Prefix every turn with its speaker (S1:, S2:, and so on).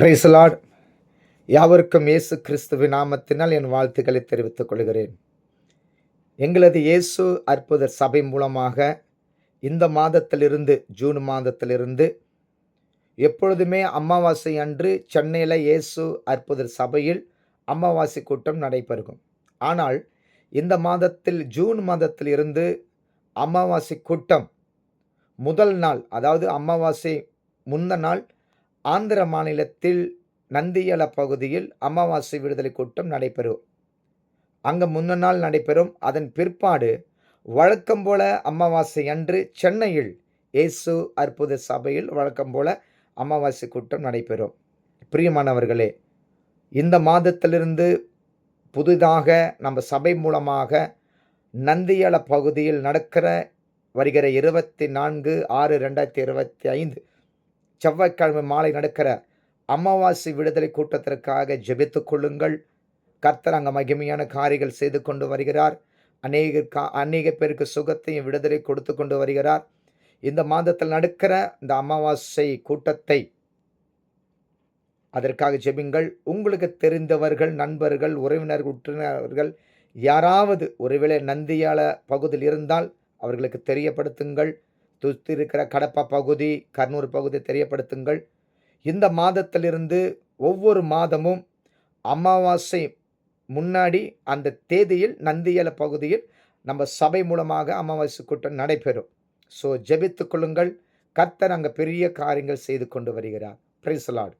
S1: Praise the Lord. யாவருக்கும் இயேசு கிறிஸ்துவின் நாமத்தினால் என் வாழ்த்துக்களை தெரிவித்துக் கொள்கிறேன். எங்களது இயேசு அற்புதர் சபை மூலமாக இந்த மாதத்திலிருந்து ஜூன் மாதத்திலிருந்து எப்பொழுதுமே அமாவாசை அன்று சென்னையில் இயேசு அற்புதர் சபையில் அமாவாசை கூட்டம் நடைபெறும். ஆனால் இந்த மாதத்தில் ஜூன் மாதத்திலிருந்து அமாவாசை கூட்டம் முதல் நாள், அதாவது அமாவாசை முந்த நாள் ஆந்திர மாநிலத்தில் நந்தியல பகுதியில் அமாவாசை விடுதலை கூட்டம் நடைபெறும். அங்கே முன்ன நாள் நடைபெறும். அதன் பிற்பாடு வழக்கம் போல அமாவாசை அன்று சென்னையில் இயேசு அற்புத சபையில் வழக்கம் போல அமாவாசை கூட்டம் நடைபெறும். பிரியமானவர்களே, இந்த மாதத்திலிருந்து புதிதாக நம்ம சபை மூலமாக நந்தியல பகுதியில் வருகிற 24/6/2025 செவ்வாய்க்கிழமை மாலை நடக்கிற அமாவாசை விடுதலை கூட்டத்திற்காக ஜெபித்துக் கொள்ளுங்கள். கர்த்தர் அங்கே மகிமையான காரியங்கள் செய்து கொண்டு வருகிறார். அநேக பேருக்கு சுகத்தையும் விடுதலை கொடுத்து கொண்டு வருகிறார். இந்த மாதத்தில் நடக்கிற இந்த அமாவாசை கூட்டத்தை அதற்காக ஜெபிங்கள். உங்களுக்கு தெரிந்தவர்கள், நண்பர்கள், உறவினர்கள், உற்றுநர்கள் யாராவது ஒருவேளை நந்தியால பகுதியில் இருந்தால் அவர்களுக்கு தெரியப்படுத்துங்கள். சுற்றி இருக்கிற கடப்பா பகுதி, கர்னூர் பகுதி தெரியப்படுத்துங்கள். இந்த மாதத்திலிருந்து ஒவ்வொரு மாதமும் அமாவாசை முன்னாடி அந்த தேதியில் நந்தியல பகுதியில் நம்ம சபை மூலமாக அமாவாசை கூட்டம் நடைபெறும். ஸோ ஜெபித்துக் கொள்ளுங்கள். கர்த்தர் அங்கே பெரிய காரியங்கள் செய்து கொண்டு வருகிறார். Praise the Lord.